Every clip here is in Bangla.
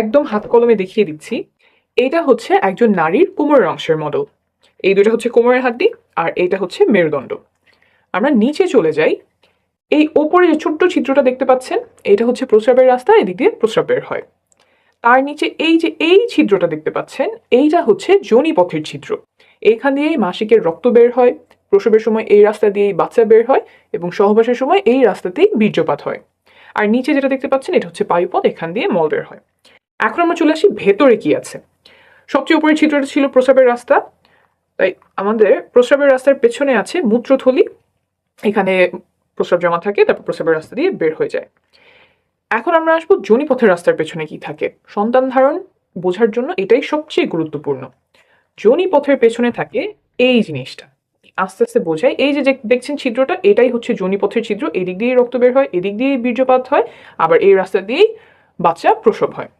একদম হাত কলমে দেখিয়ে দিচ্ছি। এইটা হচ্ছে একজন নারীর কোমরের অংশের মডেল। এই দুটো হচ্ছে কোমরের হাড্ডি, আর এইটা হচ্ছে মেরুদণ্ড। আমরা নিচে চলে যাই। এই ওপরে যে ছোট্ট ছিদ্রটা দেখতে পাচ্ছেন, এটা হচ্ছে প্রস্রাবের রাস্তা, এদিক দিয়ে প্রস্রাব বের হয়। তার নিচে এই যে এই ছিদ্রটা দেখতে পাচ্ছেন, এইটা হচ্ছে যোনিপথের ছিদ্র। এইখান দিয়েই মাসিকের রক্ত বের হয়, প্রসবের সময় এই রাস্তা দিয়েই বাচ্চা বের হয়, এবং সহবাসের সময় এই রাস্তাতেই বীর্যপাত হয়। আর নিচে যেটা দেখতে পাচ্ছেন, এটা হচ্ছে পায়ুপথ, এখান দিয়ে মল বের হয়। এখন আমরা চলে আসি ভেতরে কি আছে। সবচেয়ে উপরের ছিদ্রটা ছিল প্রস্রাবের রাস্তা, তাই আমাদের প্রস্রাবের রাস্তার পেছনে আছে মূত্রথলি। এখানে প্রস্রাব জমা থাকে, তারপর প্রস্রাবের রাস্তা দিয়ে বের হয়ে যায়। এখন আমরা আসবো যোনিপথের রাস্তার পেছনে কি থাকে। সন্তান ধারণ বোঝার জন্য এটাই সবচেয়ে গুরুত্বপূর্ণ। যোনিপথের পেছনে থাকে এই জিনিসটা, আস্তে আস্তে বোঝাই। এই যে দেখছেন ছিদ্রটা, এটাই হচ্ছে যোনিপথের ছিদ্র। এদিক দিয়ে রক্ত বের হয়, এদিক দিয়ে বীর্যপাত হয়, আবার এই রাস্তা দিয়েই বাচ্চা প্রসব হয়।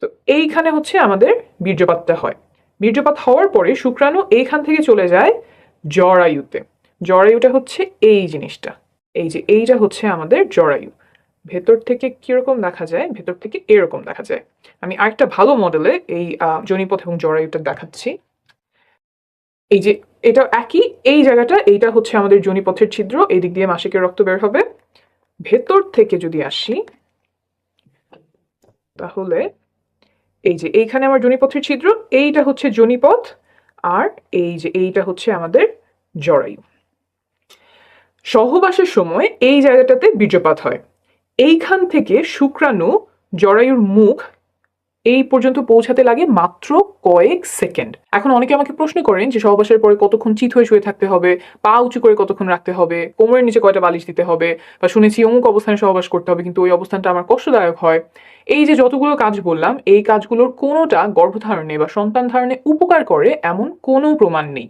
তো এইখানে হচ্ছে আমাদের বীর্যপাতটা হয়। বীর্যপাত হওয়ার পরে শুক্রাণু এইখান থেকে চলে যায় জরায়ুতে। জরায়ুটা হচ্ছে এই জিনিসটা, এই যে এইটা হচ্ছে আমাদের জরায়ু। ভেতর থেকে কিরকম দেখা যায়, ভেতর থেকে এরকম দেখা যায়। আমি আরেকটা ভালো মডেলে এই যোনিপথ এবং জরায়ুটা দেখাচ্ছি। এই যে এটা একই, এই জায়গাটা, এইটা হচ্ছে আমাদের যোনিপথের ছিদ্র, এই দিক দিয়ে মাসিকের রক্ত বের হবে। ভেতর থেকে যদি আসি, তাহলে এই যে এইখানে আমার যোনিপথের ছিদ্র, এইটা হচ্ছে যোনিপথ, আর এই যে এইটা হচ্ছে আমাদের জরায়ু। সহবাসের সময় এই জায়গাটাতে বীর্যপাত হয়। এইখান থেকে শুক্রাণু জরায়ুর মুখ এই পর্যন্ত পৌঁছাতে লাগে মাত্র কয়েক সেকেন্ড। এখন অনেকে আমাকে প্রশ্ন করেন যে সহবাসের পরে কতক্ষণ চিত হয়ে শুয়ে থাকতে হবে, পা উঁচু করে কতক্ষণ রাখতে হবে, কোমরের নিচে কয়টা বালিশ দিতে হবে, বা শুনেছি অমুক অবস্থানে সহবাস করতে হবে, কিন্তু ওই অবস্থানটা আমার কষ্টদায়ক হয়। এই যে যতগুলো কাজ বললাম, এই কাজগুলোর কোনোটা গর্ভধারণে বা সন্তান ধারণে উপকার করে এমন কোনো প্রমাণ নেই।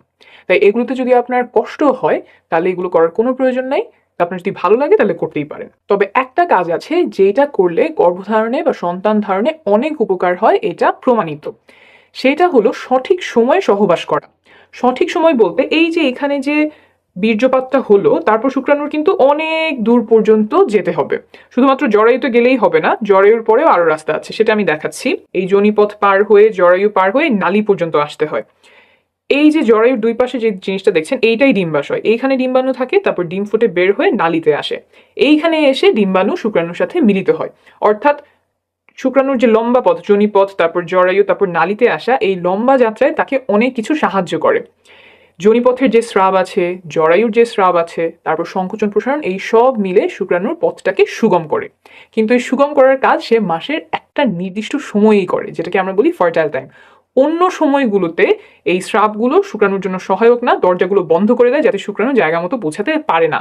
তাই এগুলোতে যদি আপনার কষ্ট হয়, তাহলে এগুলো করার কোনো প্রয়োজন নাই। আপনার যদি ভালো লাগে তাহলে করতেই পারেন। তবে একটা কাজ আছে যেটা করলে গর্ভধারণে বা সন্তান ধারণে অনেক উপকার হয়, এটা প্রমাণিত। সেটা হলো সঠিক সময়ে সহবাস করা। সঠিক সময় বলতে এই যে এখানে যে বীর্যপাতটা হলো, তারপর শুক্রাণুর কিন্তু অনেক দূর পর্যন্ত যেতে হবে। শুধুমাত্র জরায়ুতে গেলেই হবে না, জরায়ুর পরেও আরো রাস্তা আছে, সেটা আমি দেখাচ্ছি। এই যোনিপথ পার হয়ে জরায়ু পার হয়ে নালী পর্যন্ত আসতে হয়। এই যে জরায়ুর দুই পাশে যে জিনিসটা দেখছেন, এইটাই ডিম্বাশয়। এইখানে ডিম্বাণু থাকে, তারপর ডিম ফুটে বের হয়ে নালীতে আসে। এইখানে এসে ডিম্বাণু শুক্রাণুর সাথে মিলিত হয়। অর্থাৎ শুক্রাণুর যে লম্বা পথ, যোনিপথ, তারপর জরায়ু, তারপর নালীতে আসা, এই লম্বা যাত্রায় তাকে অনেক কিছু সাহায্য করে। যোনিপথের যে স্রাব আছে, জরায়ুর যে স্রাব আছে, তারপর সংকোচন প্রসারণ, এই সব মিলে শুক্রাণুর পথটাকে সুগম করে। কিন্তু এই সুগম করার কাজ সে মাসের একটা নির্দিষ্ট সময়েই করে, যেটাকে আমরা বলি ফার্টাইল টাইম। অন্য সময়গুলোতে এই স্রাবগুলো শুক্রাণুর জন্য সহায়ক না, দরজাগুলো বন্ধ করে দেয় যাতে শুক্রাণু জায়গা মতো পৌঁছাতে পারে না।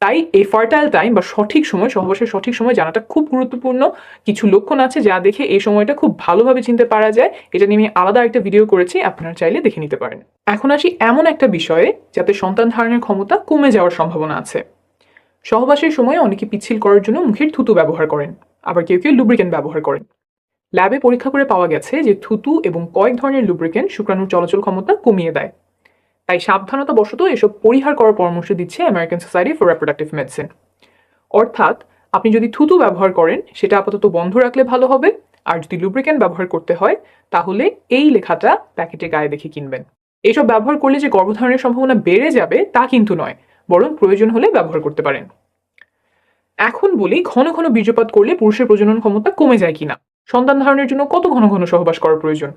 তাই এই ফার্টাইল টাইম বা সঠিক সময়, সহবাসের সঠিক সময় জানাটা খুব গুরুত্বপূর্ণ। কিছু লক্ষণ আছে যা দেখে এই সময়টা খুব ভালোভাবে চিনতে পারা যায়। এটা নিয়ে আমি আলাদা একটা ভিডিও করেছি, আপনারা চাইলে দেখে নিতে পারেন। এখন আসি এমন একটা বিষয়ে যাতে সন্তান ধারণের ক্ষমতা কমে যাওয়ার সম্ভাবনা আছে। সহবাসের সময় অনেকে পিচ্ছিল করার জন্য মুখের থুতু ব্যবহার করেন, আবার কেউ কেউ লুব্রিকেন্ট ব্যবহার করেন। ল্যাবে পরীক্ষা করে পাওয়া গেছে যে থুতু এবং কয়েক ধরনের লুব্রিকেন্ট শুক্রাণুর চলাচল ক্ষমতা কমিয়ে দেয়। তাই সাবধানতা বশত এসব পরিহার করার পরামর্শ দিচ্ছে American society for reproductive medicine. অর্থাৎ আপনি যদি থুতু ব্যবহার করেন, সেটা আপাতত বন্ধ রাখলে ভালো হবে। আর যদি লুব্রিকেন্ট ব্যবহার করতে হয়, তাহলে এই লেখাটা প্যাকেটে গায়ে দেখে কিনবেন। এইসব ব্যবহার করলে যে গর্ভধারণের সম্ভাবনা বেড়ে যাবে তা কিন্তু নয়, বরং প্রয়োজন হলে ব্যবহার করতে পারেন। এখন বলি, ঘন ঘন বীর্যপাত করলে পুরুষের প্রজনন ক্ষমতা কমে যায় কিনা। সন্তান ধারণের জন্য কত ঘন ঘন সহবাস করা প্রয়োজন?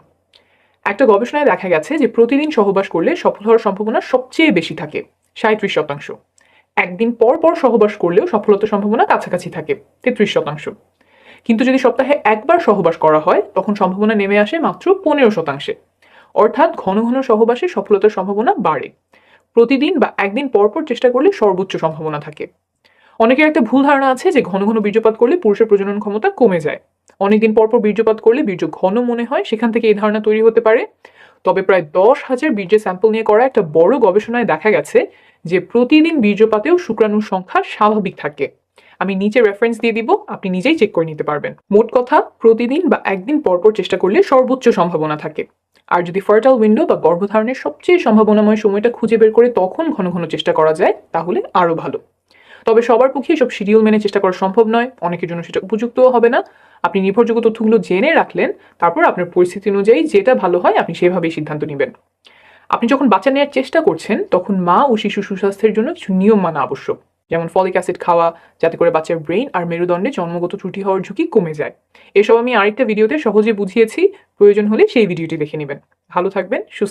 একটা গবেষণায় দেখা গেছে যে প্রতিদিন সহবাস করলে সফল হওয়ার সম্ভাবনা সবচেয়ে বেশি থাকে, 37%। একদিন পর পর সহবাস করলেও সফলতার সম্ভাবনা কাছাকাছি থাকে, 33%। কিন্তু যদি সপ্তাহে একবার সহবাস করা হয়, তখন সম্ভাবনা নেমে আসে মাত্র 15%। অর্থাৎ ঘন ঘন সহবাসে সফলতার সম্ভাবনা বাড়ে। প্রতিদিন বা একদিন পর পর চেষ্টা করলে সর্বোচ্চ সম্ভাবনা থাকে। অনেকের একটা ভুল ধারণা আছে যে ঘন ঘন বীর্যপাত করলে পুরুষের প্রজনন ক্ষমতা কমে যায়। অনেকদিন পর পর বীর্যপাত করলে বীর্য ঘন মনে হয়, সেখান থেকে এই ধারণা তৈরি হতে পারে। তবে প্রায় 10,000 বীর্যের স্যাম্পল নিয়ে করা একটা বড় গবেষণায় দেখা গেছে যে প্রতিদিন বীর্যপাতেও শুক্রাণুর সংখ্যা স্বাভাবিক থাকে। আমি নিচে রেফারেন্স দিয়ে দিব, আপনি নিজেই চেক করে নিতে পারবেন। মোট কথা, প্রতিদিন বা একদিন পর পর চেষ্টা করলে সর্বোচ্চ সম্ভাবনা থাকে। আর যদি ফার্টাইল উইন্ডো বা গর্ভধারণের সবচেয়ে সম্ভাবনাময় সময়টা খুঁজে বের করে তখন ঘন ঘন চেষ্টা করা যায়, তাহলে আরো ভালো। তবে সবার পক্ষে সব শিডিউল মেনে চেষ্টা করা সম্ভব নয়, অনেকের জন্য সেটা উপযুক্তও হবে না। আপনি নির্ভরযোগ্য তথ্যগুলো জেনে রাখলেন, তারপর আপনার পরিস্থিতি অনুযায়ী যেটা ভালো হয় আপনি সেভাবেই সিদ্ধান্ত নেবেন। আপনি যখন বাচ্চা নেওয়ার চেষ্টা করছেন তখন মা ও শিশু সুস্বাস্থ্যের জন্য কিছু নিয়ম মানা আবশ্যক, যেমন ফলিক অ্যাসিড খাওয়া, যাতে করে বাচ্চার ব্রেন আর মেরুদণ্ডে জন্মগত ত্রুটি হওয়ার ঝুঁকি কমে যায়। এসব আমি আরেকটা ভিডিওতে সহজে বুঝিয়েছি, প্রয়োজন হলে সেই ভিডিওটি দেখে নেবেন। ভালো থাকবেন, সুস্থ